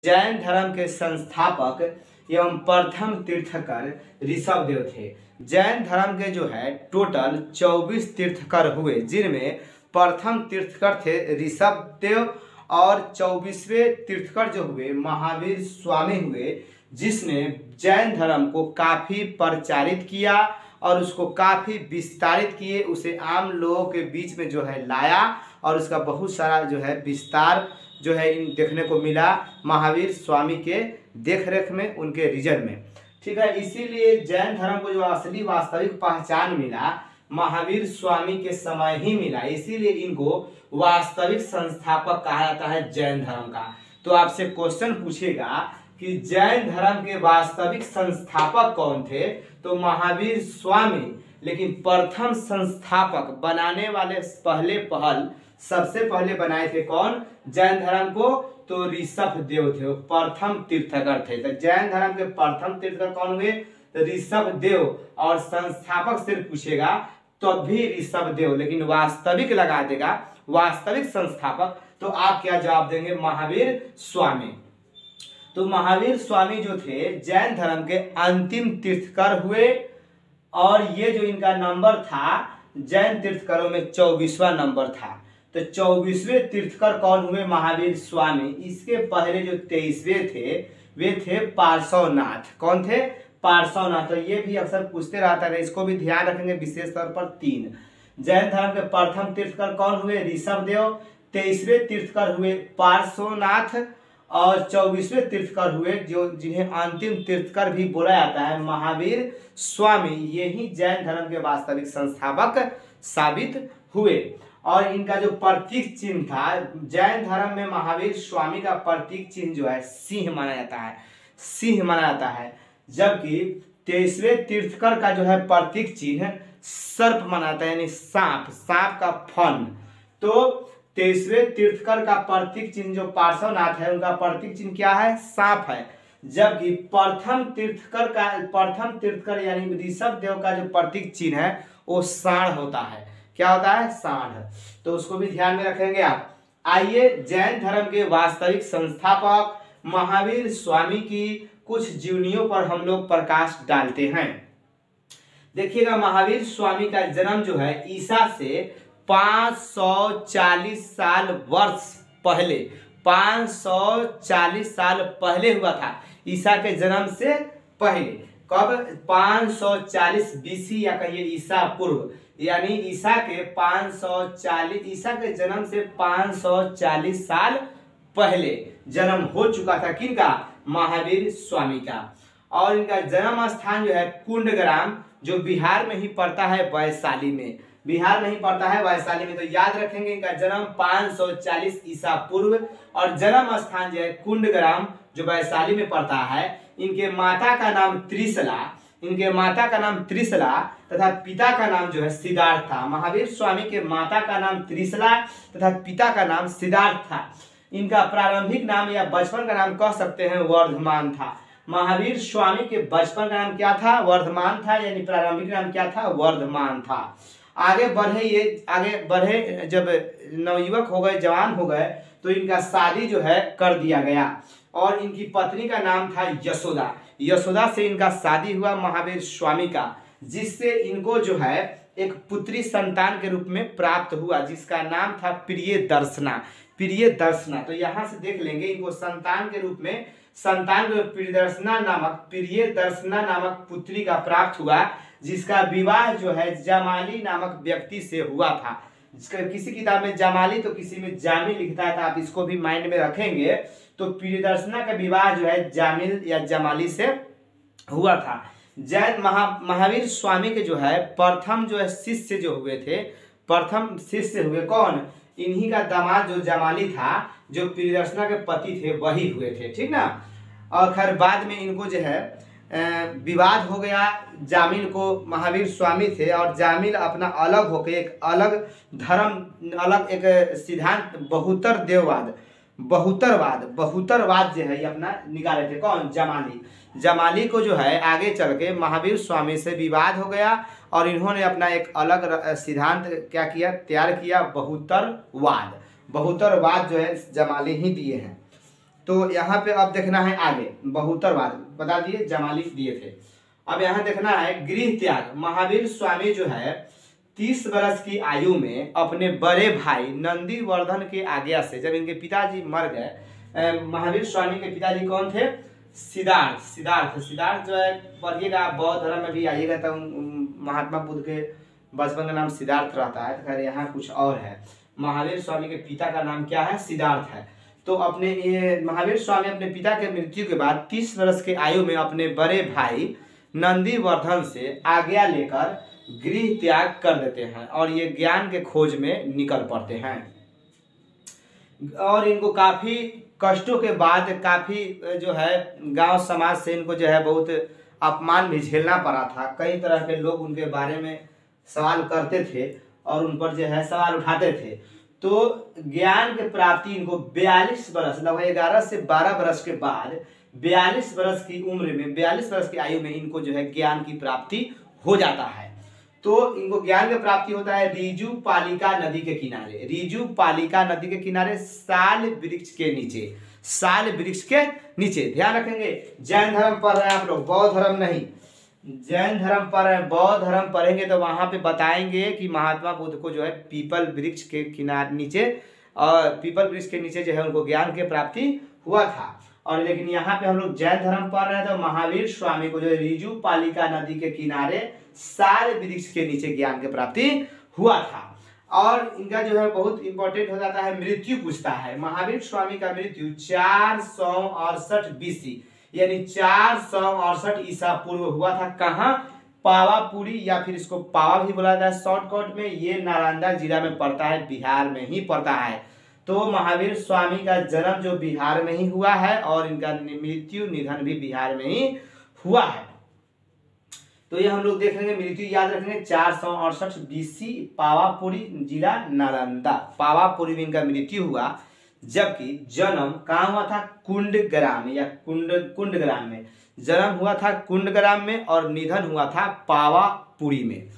जैन धर्म के संस्थापक एवं प्रथम तीर्थकर ऋषभदेव थे। जैन धर्म के जो है टोटल 24 तीर्थकर हुए, जिनमें प्रथम तीर्थकर थे ऋषभदेव और 24वें तीर्थकर जो हुए महावीर स्वामी हुए, जिसने जैन धर्म को काफ़ी प्रचारित किया और उसको काफ़ी विस्तारित किए, उसे आम लोगों के बीच में जो है लाया और उसका बहुत सारा जो है विस्तार जो है इन देखने को मिला महावीर स्वामी के देखरेख में, उनके रीजन में। ठीक है, इसीलिए जैन धर्म को जो असली वास्तविक पहचान मिला महावीर स्वामी के समय ही मिला, इसीलिए इनको वास्तविक संस्थापक कहा जाता है जैन धर्म का। तो आपसे क्वेश्चन पूछेगा कि जैन धर्म के वास्तविक संस्थापक कौन थे, तो महावीर स्वामी, लेकिन प्रथम संस्थापक बनाने वाले सबसे पहले बनाए थे कौन जैन धर्म को, तो ऋषभदेव थे, वो प्रथम तीर्थकर थे। तो जैन धर्म के प्रथम तीर्थकर कौन हुए, तो ऋषभदेव, और संस्थापक सिर्फ पूछेगा तो भी ऋषभदेव, लेकिन वास्तविक लगा देगा वास्तविक संस्थापक, तो आप क्या जवाब देंगे, महावीर स्वामी। तो महावीर स्वामी जो थे जैन धर्म के अंतिम तीर्थकर हुए, और ये जो इनका नंबर था जैन तीर्थकरों में 24वां नंबर था। तो 24वें तीर्थकर कौन हुए, महावीर स्वामी। इसके पहले जो 23वें थे वे थे पार्श्वनाथ। कौन थे, पार्श्वनाथ। तो ये भी अक्सर पूछते रहता है, इसको भी ध्यान रखेंगे विशेष तौर पर। 3 जैन धर्म के प्रथम तीर्थकर कौन हुए, ऋषभदेव। 23वें तीर्थकर हुए पार्श्वनाथ, और 24वें तीर्थकर हुए जो जिन्हें अंतिम तीर्थकर भी बोला जाता है, महावीर स्वामी। यही जैन धर्म के वास्तविक संस्थापक साबित हुए। और इनका जो प्रतीक चिन्ह था जैन धर्म में, महावीर स्वामी का प्रतीक चिन्ह जो है सिंह माना जाता है, सिंह माना जाता है, जबकि 23वें तीर्थकर का जो है प्रतीक चिन्ह सर्प माना जाता है, यानी सांप, सांप का फन। तो 23वें तीर्थकर का प्रतीक चिन्ह जो पार्श्वनाथ है, उनका प्रतीक चिन्ह क्या है, सांप है, जबकि प्रथम तीर्थकर यानी ऋषभदेव का जो प्रतीक चिन्ह है वो सांड होता है। क्या होता है, सांड। तो उसको भी ध्यान में रखेंगे आप। आइए जैन धर्म के वास्तविक संस्थापक महावीर स्वामी की कुछ जीवनियों पर हम लोग प्रकाश डालते हैं। देखिएगा, महावीर स्वामी का जन्म जो है ईसा से 540 साल वर्ष पहले, 540 साल पहले हुआ था, ईसा के जन्म से पहले। कब, 540 बीसी या कहिए ईसा पूर्व, यानी ईसा के जन्म से 540 साल पहले जन्म हो चुका था। किनका, महावीर स्वामी का। और इनका जन्म स्थान जो है कुंडग्राम, जो बिहार में ही पड़ता है, वैशाली में, बिहार में ही पड़ता है, वैशाली में। तो याद रखेंगे इनका जन्म 540 ईसा पूर्व, और जन्म स्थान जो है कुंडग्राम, जो वैशाली में पड़ता है। इनके माता का नाम त्रिशला तथा पिता का नाम जो है सिद्धार्थ था। महावीर स्वामी के माता का नाम त्रिशला तथा पिता का नाम सिद्धार्थ था। इनका प्रारंभिक नाम या बचपन का नाम कह सकते हैं वर्धमान था। महावीर स्वामी के बचपन का नाम क्या था, वर्धमान था, यानी प्रारंभिक नाम क्या था, वर्धमान था। आगे बढ़े जब नवयुवक हो गए, जवान हो गए, तो इनका शादी जो है कर दिया गया, और इनकी पत्नी का नाम था यशोदा। यशोदा से इनका शादी हुआ महावीर स्वामी का, जिससे इनको जो है एक पुत्री संतान के रूप में प्राप्त हुआ, जिसका नाम था प्रियदर्शना। तो यहाँ से देख लेंगे, इनको संतान के रूप में प्रियदर्शना नामक पुत्री का प्राप्त हुआ, जिसका विवाह जो है जमाली नामक व्यक्ति से हुआ था। किसी किताब में जमाली तो किसी में जामी लिखता है, तो आप इसको भी माइंड में रखेंगे। तो प्रियदर्शना का विवाह जो है जामिल या जमाली से हुआ था। जैन महावीर स्वामी के जो है प्रथम जो है शिष्य जो हुए थे, प्रथम शिष्य हुए कौन, इन्हीं का दामाद जो जमाली था, जो प्रियदर्शना के पति थे, वही हुए थे। ठीक ना। और खैर बाद में इनको जो है विवाद हो गया। जामिल को महावीर स्वामी थे, और जामिल अपना अलग होकर एक अलग धर्म, अलग एक सिद्धांत बहुतरवाद जो है ये अपना निकाले थे। कौन, जमाली को जो है आगे चल के महावीर स्वामी से विवाद हो गया, और इन्होंने अपना एक अलग सिद्धांत क्या किया, तैयार किया, बहुतरवाद जो है जमाली ही दिए हैं। तो यहाँ पे अब देखना है आगे, बहुतरवाद बता दिए, जमालिक दिए थे। अब यहाँ देखना है गृह त्याग। महावीर स्वामी जो है 30 वर्ष की आयु में अपने बड़े भाई नंदीवर्धन के आज्ञा से, जब इनके पिताजी मर गए, महावीर स्वामी के पिताजी कौन थे? सिद्धार्थ। सिद्धार्थ जो है, पढ़िएगा बौद्ध धर्म में भी आइएगा तो महात्मा बुद्ध के बचपन का नाम सिद्धार्थ रहता है, तो खैर यहाँ कुछ और है। महावीर स्वामी के पिता का नाम क्या है? सिद्धार्थ है। तो अपने ये महावीर स्वामी अपने पिता के मृत्यु के बाद 30 वर्ष की आयु में अपने बड़े भाई नंदीवर्धन से आज्ञा लेकर गृह त्याग कर देते हैं और ये ज्ञान के खोज में निकल पड़ते हैं। और इनको काफ़ी कष्टों के बाद, काफ़ी जो है गांव समाज से इनको जो है बहुत अपमान भी झेलना पड़ा था। कई तरह के लोग उनके बारे में सवाल करते थे और उन पर जो है सवाल उठाते थे। तो ज्ञान की प्राप्ति इनको 42 वर्ष, लगभग 11 से 12 वर्ष के बाद 42 वर्ष की उम्र में, 42 वर्ष की आयु में इनको जो है ज्ञान की प्राप्ति हो जाता है। तो इनको ज्ञान की प्राप्ति होता है रीजू पालिका नदी के किनारे। रीजू पालिका नदी के किनारे साल वृक्ष के नीचे, साल वृक्ष के नीचे। ध्यान रखेंगे, जैन धर्म पढ़ रहे हैं आप लोग, बौद्ध धर्म नहीं। जैन धर्म पढ़ रहे हैं, बौद्ध धर्म पढ़ेंगे तो वहां पे बताएंगे कि महात्मा बुद्ध को जो है पीपल वृक्ष के किनारे नीचे, और पीपल वृक्ष के नीचे जो है उनको ज्ञान की प्राप्ति हुआ था। और लेकिन यहाँ पे हम लोग जैन धर्म पढ़ रहे हैं तो महावीर स्वामी को जो है रीजू पालिका नदी के किनारे साल वृक्ष के नीचे ज्ञान की प्राप्ति हुआ था। और इनका जो है बहुत इंपॉर्टेंट हो जाता है, मृत्यु पूछता है। महावीर स्वामी का मृत्यु 468 BC यानी 468 ईसा पूर्व हुआ था। कहाँ? पावापुरी, या फिर इसको पावा भी बोला जाता है शॉर्टकट में। ये नालंदा जिला में पड़ता है, बिहार में ही पड़ता है। तो महावीर स्वामी का जन्म जो बिहार में ही हुआ है और इनका मृत्यु निधन भी बिहार में ही हुआ है। तो ये हम लोग देख लेंगे, मृत्यु याद रखेंगे 468 BC, पावापुरी जिला नालंदा, पावापुरी में इनका मृत्यु हुआ। जबकि जन्म कहाँ हुआ था? कुंडग्राम या कुंडग्राम में जन्म हुआ था, कुंडग्राम में, और निधन हुआ था पावापुरी में।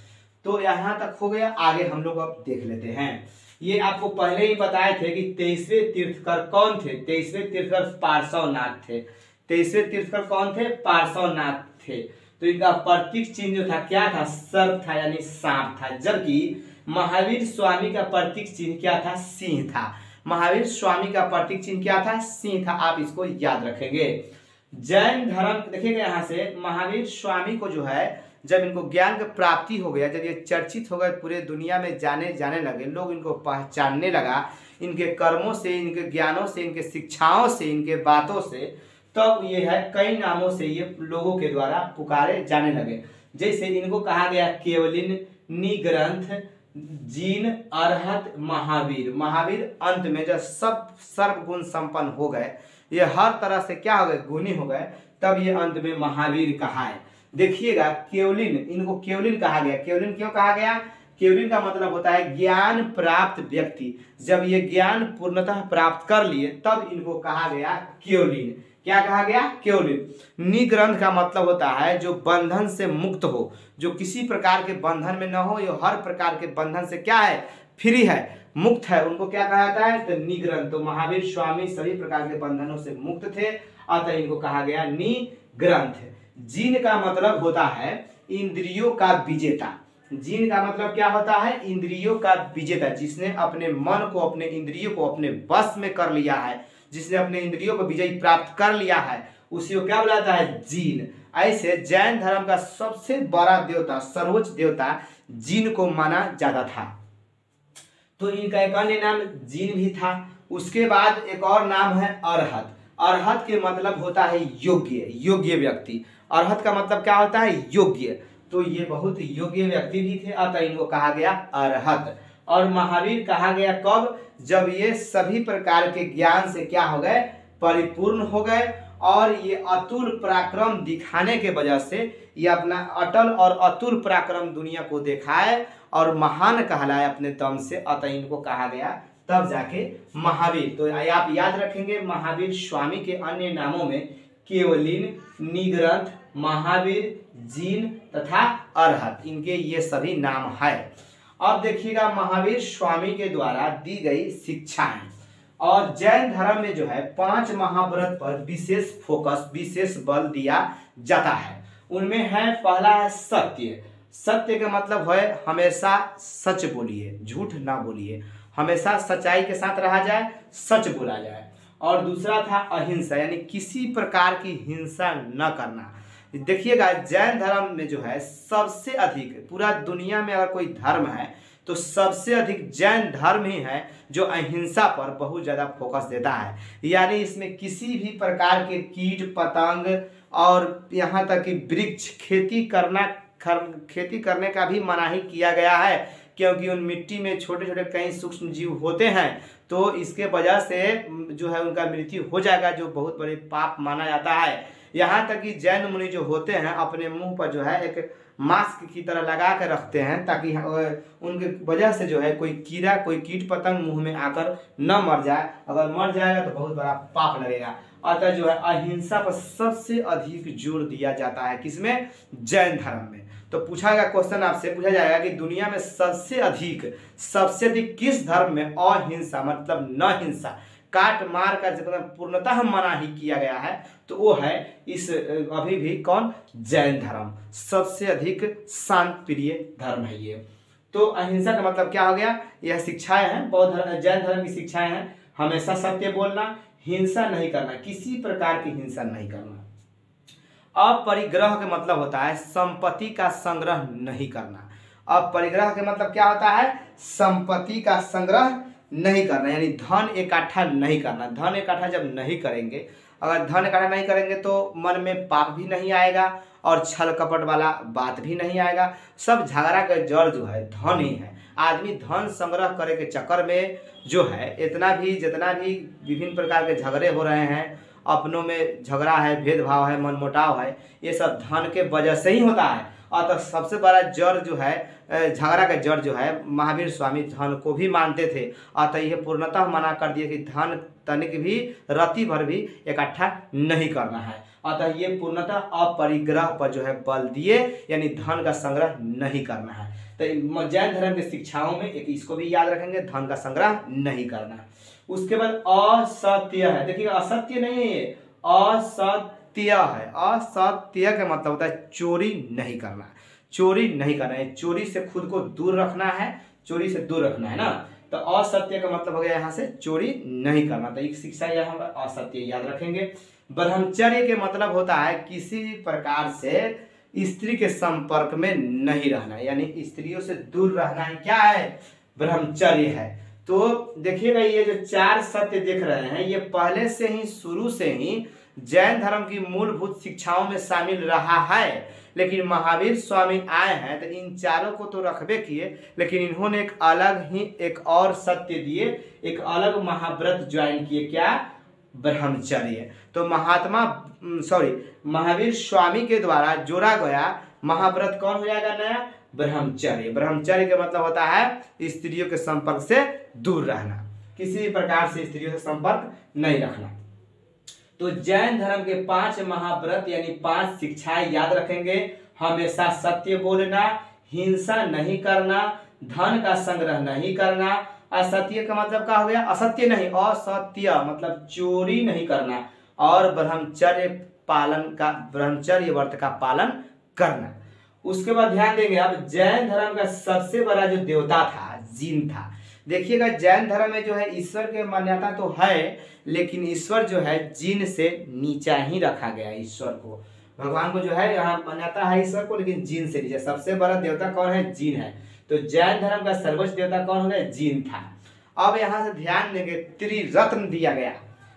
तो यहाँ तक हो गया। आगे हम लोग अब देख लेते हैं। ये आपको पहले ही बताए थे कि 23वें तीर्थकर कौन थे? 23वें तीर्थकर पार्श्वनाथ थे। 23वें तीर्थकर कौन थे? पार्श्वनाथ थे। तो इनका प्रतीक चिन्ह जो था क्या था? सर्प था, यानी सांप था। जबकि महावीर स्वामी का प्रतीक चिन्ह क्या था? सिंह था। महावीर स्वामी का प्रतीक चिन्ह क्या था? सिंह था। आप इसको याद रखेंगे। जैन धर्म देखिएगा, यहाँ से महावीर स्वामी को जो है जब इनको ज्ञान की प्राप्ति हो गया, जब ये चर्चित हो गए, पूरे दुनिया में जाने लगे, लोग इनको पहचानने लगा इनके कर्मों से, इनके ज्ञानों से, इनके शिक्षाओं से, इनके बातों से, तब ये है कई नामों से ये लोगों के द्वारा पुकारे जाने लगे। जैसे इनको कहा गया केवलिन, निग्रंथ, जीन, अरहत, महावीर। महावीर अंत में जब सब सर्वगुण संपन्न हो गए, ये हर तरह से क्या हो गए? गुणी हो गए, तब ये अंत में महावीर कहा है। देखिएगा, केवलिन, इनको केवलिन कहा गया। केवलिन क्यों कहा गया? केवलिन का मतलब होता है ज्ञान प्राप्त व्यक्ति। जब ये ज्ञान पूर्णतः प्राप्त कर लिए तब इनको कहा गया केवलिन। क्या कहा गया? केवलिन। निग्रंथ का मतलब होता है जो बंधन से मुक्त हो, जो किसी प्रकार के बंधन में न हो, ये हर प्रकार के बंधन से क्या है? फ्री है, मुक्त है, उनको क्या कहा जाता है? तो निग्रंथ। तो महावीर स्वामी सभी प्रकार के बंधनों से मुक्त थे, अतः इनको कहा गया निग्रंथ। जीन का मतलब होता है इंद्रियों का विजेता। जीन का मतलब क्या होता है? इंद्रियों का विजेता, जिसने अपने मन को, अपने इंद्रियों को अपने वश में कर लिया है, जिसने अपने इंद्रियों को विजय प्राप्त कर लिया है, उसी को क्या बुलाता है? जीन। ऐसे जैन धर्म का सबसे बड़ा देवता, सर्वोच्च देवता जीन को माना जाता था। तो इनका एक अन्य नाम जीन भी था। उसके बाद एक और नाम है अरहत। अरहत के मतलब होता है योग्य, योग्य व्यक्ति। अरहत का मतलब क्या होता है? योग्य। तो ये बहुत योग्य व्यक्ति भी थे, अतः इनको कहा गया अरहत। और महावीर कहा गया कब? जब ये सभी प्रकार के ज्ञान से क्या हो गए? परिपूर्ण हो गए, और ये अतुल पराक्रम दिखाने के वजह से ये अपना अटल और अतुल पराक्रम दुनिया को दिखाए और महान कहलाए अपने दम से, अतः इनको कहा गया तब जाके महावीर। तो आप याद रखेंगे, महावीर स्वामी के अन्य नामों में केवलिन, निग्रंथ, महावीर, जीन तथा अरहत, इनके ये सभी नाम है। अब देखिएगा महावीर स्वामी के द्वारा दी गई शिक्षाएं। और जैन धर्म में जो है 5 महाव्रत पर विशेष फोकस, विशेष बल दिया जाता है। उनमें है, पहला है सत्य। सत्य का मतलब है हमेशा सच बोलिए, झूठ ना बोलिए, हमेशा सच्चाई के साथ रहा जाए, सच बोला जाए। और दूसरा था अहिंसा, यानी किसी प्रकार की हिंसा न करना। देखिएगा जैन धर्म में जो है सबसे अधिक, पूरा दुनिया में अगर कोई धर्म है तो सबसे अधिक जैन धर्म ही है जो अहिंसा पर बहुत ज़्यादा फोकस देता है। यानी इसमें किसी भी प्रकार के कीट पतंग और यहाँ तक कि वृक्ष खेती करने का भी मनाही किया गया है, क्योंकि उन मिट्टी में छोटे छोटे कई सूक्ष्म जीव होते हैं, तो इसके वजह से जो है उनका मृत्यु हो जाएगा, जो बहुत बड़े पाप माना जाता है। यहाँ तक कि जैन मुनि जो होते हैं अपने मुंह पर जो है एक मास्क की तरह लगा कर रखते हैं, ताकि उनके वजह से जो है कोई कीड़ा, कोई कीट पतंग मुंह में आकर न मर जाए। अगर मर जाएगा तो बहुत बड़ा पाप लगेगा। अतः जो है अहिंसा पर सबसे अधिक जोर दिया जाता है, किसमें? जैन धर्म में। तो पूछा गया क्वेश्चन आपसे पूछा जाएगा कि दुनिया में सबसे अधिक किस धर्म में अहिंसा मतलब न हिंसा, काट मार का पूर्णतः मनाही किया गया है, तो वो है इस अभी भी कौन? जैन धर्म। सबसे अधिक शांत प्रिय धर्म है ये। तो अहिंसा का मतलब क्या हो गया? यह शिक्षाएं हैं, बौद्ध धर्म जैन धर्म की शिक्षाएं हैं। हमेशा सत्य बोलना, हिंसा नहीं करना, किसी प्रकार की हिंसा नहीं करना। अपरिग्रह का मतलब होता है संपत्ति का संग्रह नहीं करना। अपरिग्रह का मतलब क्या होता है? संपत्ति का संग्रह नहीं करना, यानी धन इकट्ठा नहीं करना। धन इकट्ठा जब नहीं करेंगे, अगर धन इकट्ठा नहीं करेंगे तो मन में पाप भी नहीं आएगा और छल कपट वाला बात भी नहीं आएगा। सब झगड़ा का जड़ जो है धन ही है। आदमी धन संग्रह करे के चक्कर में जो है जितना भी विभिन्न प्रकार के झगड़े हो रहे हैं, अपनों में झगड़ा है, भेदभाव है, मनमुटाव है, ये सब धन के वजह से ही होता है। और तो सबसे बड़ा जड़ जो है, झगड़ा का जड़ जो है, महावीर स्वामी धन को भी मानते थे। अतः यह पूर्णतः मना कर दिया कि धन तनिक भी रति भर भी इकट्ठा नहीं करना है। अतः ये पूर्णतः अपरिग्रह पर जो है बल दिए, यानी धन का संग्रह नहीं करना है। तो जैन धर्म की शिक्षाओं में एक इसको भी याद रखेंगे, धन का संग्रह नहीं करना है। उसके बाद असत्य है। देखिए असत्य नहीं है ये, असत्य है। असत्य का मतलब होता है चोरी नहीं करना। चोरी नहीं करना है, चोरी से खुद को दूर रखना है, चोरी से दूर रखना है ना। तो असत्य का मतलब हो गया यहाँ से चोरी नहीं करना। तो एक शिक्षा यह हम असत्य याद रखेंगे। ब्रह्मचर्य के मतलब होता है किसी प्रकार से स्त्री के संपर्क में नहीं रहना, यानी स्त्रियों से दूर रहना ही क्या है? ब्रह्मचर्य है। तो देखिएगा ये जो 4 सत्य देख रहे हैं, ये पहले से ही शुरू से ही जैन धर्म की मूलभूत शिक्षाओं में शामिल रहा है। लेकिन महावीर स्वामी आए हैं तो इन चारों को तो रखबे किए, लेकिन इन्होंने एक अलग ही एक और सत्य दिए, एक अलग महाव्रत ज्वाइन किए। क्या? ब्रह्मचर्य। तो महावीर स्वामी के द्वारा जोड़ा गया महाव्रत कौन हो जाएगा नया? ब्रह्मचर्य। ब्रह्मचर्य का मतलब होता है स्त्रियों के संपर्क से दूर रहना, किसी प्रकार से स्त्रियों से संपर्क नहीं रखना। तो जैन धर्म के 5 महाव्रत यानी 5 शिक्षाएं याद रखेंगे। हमेशा सत्य बोलना, हिंसा नहीं करना, धन का संग्रह नहीं करना। असत्य का मतलब क्या हो गया? असत्य नहीं, असत्य मतलब चोरी नहीं करना, और ब्रह्मचर्य व्रत का पालन करना। उसके बाद ध्यान देंगे अब जैन धर्म का सबसे बड़ा जो देवता था जिन था। देखिएगा जैन धर्म में जो है ईश्वर के मान्यता तो है, लेकिन ईश्वर जो है जिन से नीचा ही रखा गया। ईश्वर को, भगवान को जो है यहाँ मान्यता है ईश्वर को, लेकिन जिन से नीचे। सबसे बड़ा देवता कौन है? जिन है। तो जैन धर्म का सर्वोच्च देवता कौन हो गया? जिन था। अब यहाँ से ध्यान देंगे त्रिरत्न दिया गया।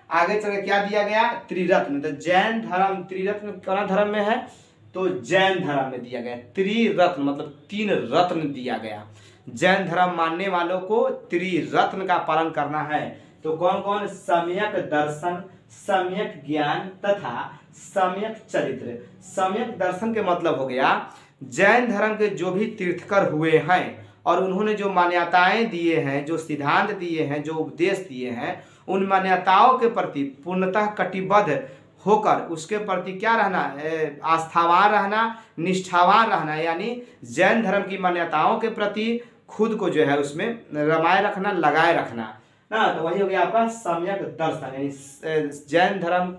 आगे चल क्या दिया गया? त्रिरत्न। तो जैन धर्म त्रिरत्न कौन धर्म में है? तो जैन धर्म में दिया गया त्रिरत्न, मतलब 3 रत्न दिया गया। जैन धर्म मानने वालों को त्रिरत्न का पालन करना है। तो कौन कौन? सम्यक दर्शन, सम्यक ज्ञान तथा सम्यक चरित्र। सम्यक दर्शन के मतलब हो गया जैन धर्म के जो भी तीर्थकर हुए हैं और उन्होंने जो मान्यताएं दिए हैं, जो सिद्धांत दिए हैं, जो उपदेश दिए हैं, उन मान्यताओं के प्रति पूर्णतः कटिबद्ध होकर उसके प्रति क्या रहना? आस्थावान रहना, निष्ठावान रहना। यानी जैन धर्म की मान्यताओं के प्रति खुद को जो है उसमें रमाए रखना, लगाए रखना। ना, तो वही हो गया आपका सम्यक दर्शन, यानी जैन धर्म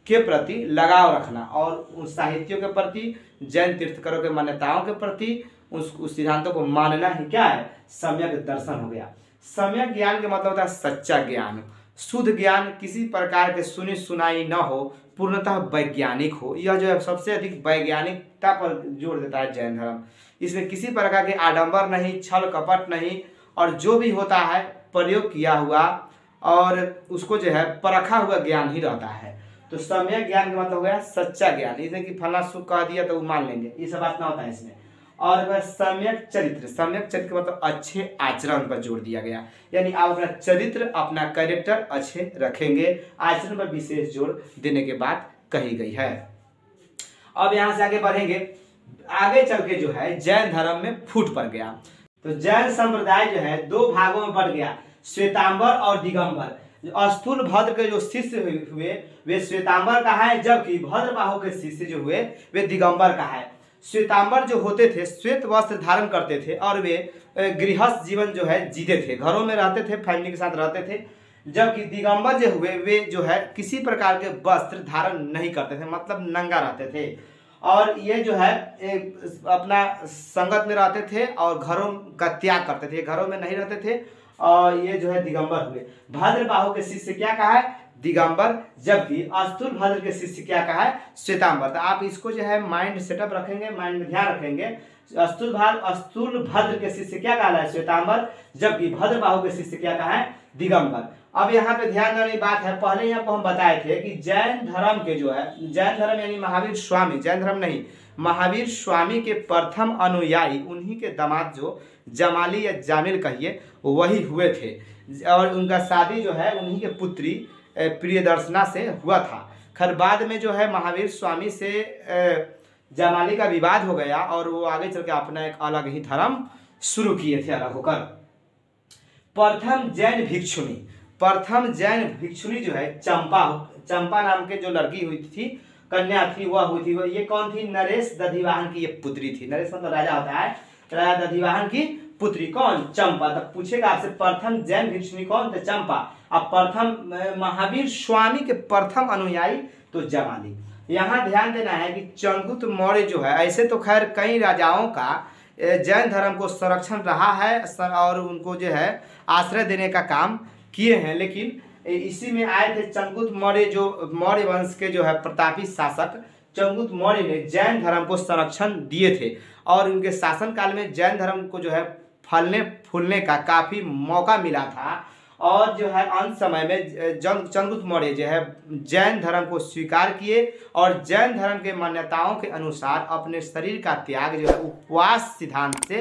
के प्रति लगाव रखना और उन साहित्यों के प्रति, जैन तीर्थंकरों के मान्यताओं के प्रति उस सिद्धांतों को मानना ही क्या है, सम्यक दर्शन हो गया। सम्यक ज्ञान के मतलब होता है सच्चा ज्ञान, शुद्ध ज्ञान, किसी प्रकार के सुनी सुनाई न हो, पूर्णतः वैज्ञानिक हो। यह जो है सबसे अधिक वैज्ञानिकता पर जोर देता है जैन धर्म। इसमें किसी प्रकार के आडंबर नहीं, छल कपट नहीं, और जो भी होता है प्रयोग किया हुआ और उसको जो है परखा हुआ ज्ञान ही रहता है। तो सम्यक ज्ञान का मतलब हो गया सच्चा ज्ञान, इसे कि फला सुख कह दिया तो वो मान लेंगे, ये सब बात ना होता है इसमें। और वह सम्यक चरित्र, सम्यक चरित्र का मतलब अच्छे आचरण पर जोर दिया गया, यानी आप अपना चरित्र, अपना कैरेक्टर अच्छे रखेंगे, आचरण पर विशेष जोर देने के बात कही गई है। अब यहाँ से आगे बढ़ेंगे, आगे चल के जो है जैन धर्म में फूट पड़ गया। तो जैन संप्रदाय जो है दो भागों में बढ़ गया, श्वेतांबर और दिगंबर। स्थूल भद्र के जो शिष्य हुए वे श्वेतांबर का है, जबकि भद्रबाहु के शिष्य जो हुए वे दिगंबर का है। श्वेतांबर जो होते थे श्वेत वस्त्र धारण करते थे और वे गृहस्थ जीवन जो है जीते थे, घरों में रहते थे, फैमिली के साथ रहते थे। जबकि दिगंबर जो हुए वे जो है किसी प्रकार के वस्त्र धारण नहीं करते थे, मतलब नंगा रहते थे, और ये जो है अपना संगत में रहते थे और घरों का त्याग करते थे, घरों में नहीं रहते थे, और ये जो है दिगंबर हुए। भद्रबाहु के शिष्य क्या कहा है, दिगंबर, जबकि स्थूल भद्र के शिष्य क्या कहा है, श्वेतांबर। तो आप इसको जो है माइंड सेटअप रखेंगे, माइंड में ध्यान रखेंगे। स्थूल भद्र के शिष्य क्या कहा है, श्वेतांबर, जबकि भद्रबाहु के शिष्य क्या कहा है, दिगंबर। अब यहाँ पे ध्यान देने की बात है, पहले यहाँ को हम बताए थे कि जैन धर्म के जो है, जैन धर्म यानी महावीर स्वामी, जैन धर्म नहीं, महावीर स्वामी के प्रथम अनुयायी, उन्हीं के दामाद जो जमाली या जामिल कहिए वही हुए थे, और उनका शादी जो है उन्हीं के पुत्री प्रियदर्शना से हुआ था। खैर बाद में जो है महावीर स्वामी से जमाली का विवाद हो गया और वो आगे चल के अपना एक अलग ही धर्म शुरू किए थे, अलग होकर। प्रथम जैन भिक्षुणी, प्रथम जैन भिक्षुणी जो है चंपा नाम के जो लड़की हुई थी, कन्या थी, वह हुई थी, ये कौन थी, नरेश दधिवाहन की ये पुत्री थी। नरेश मतलब राजा होता है, राजा दधिवाहन की पुत्री कौन, चंपा। तब पूछेगा आपसे प्रथम जैन भिक्षुणी कौन थे, चंपा। अब प्रथम महावीर स्वामी के प्रथम अनुयायी तो जमाली। यहाँ ध्यान देना है कि चंद्रगुप्त मौर्य जो है, ऐसे तो खैर कई राजाओं का जैन धर्म को संरक्षण रहा है और उनको जो है आश्रय देने का काम किए हैं, लेकिन इसी में आए थे चंद्रगुप्त मौर्य, जो मौर्य वंश के जो है प्रतापी शासक चंद्रगुप्त मौर्य ने जैन धर्म को संरक्षण दिए थे, और उनके शासनकाल में जैन धर्म को जो है फलने फूलने का काफ़ी मौका मिला था। और जो है अंत समय में चंद्रगुप्त मौर्य जो है जैन धर्म को स्वीकार किए और जैन धर्म के मान्यताओं के अनुसार अपने शरीर का त्याग जो है उपवास सिद्धांत से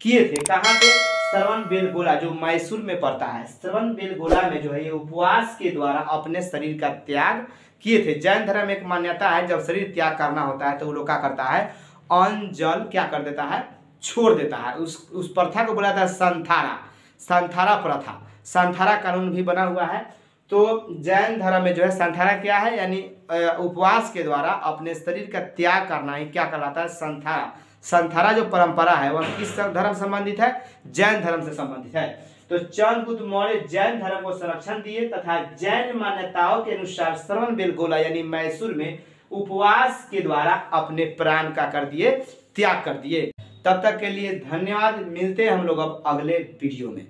किए थे। कहाँ पे, श्रवणबेलगोला जो मैसूर में पड़ता है, श्रवणबेलगोला में जो है ये उपवास के द्वारा अपने शरीर का त्याग किए थे। जैन धर्म एक मान्यता है, जब शरीर त्याग करना होता है तो वो लोग क्या करता है, अन्न जल क्या कर देता है, छोड़ देता है। उस प्रथा को बोला था संथारा प्रथा, संथारा कानून भी बना हुआ है। तो जैन धर्म में जो है संथारा क्या है, यानी उपवास के द्वारा अपने शरीर का त्याग करना ही क्या कहलाता है, संथारा। संथारा जो परंपरा है वह किस धर्म संबंधित है, जैन धर्म से संबंधित है। तो चंद्रगुप्त मौर्य जैन धर्म को संरक्षण दिए तथा जैन मान्यताओं के अनुसार श्रवणबेलगोला यानी मैसूर में उपवास के द्वारा अपने प्राण का कर दिए, त्याग कर दिए। तब तक के लिए धन्यवाद, मिलते हैं हम लोग अब अगले वीडियो में।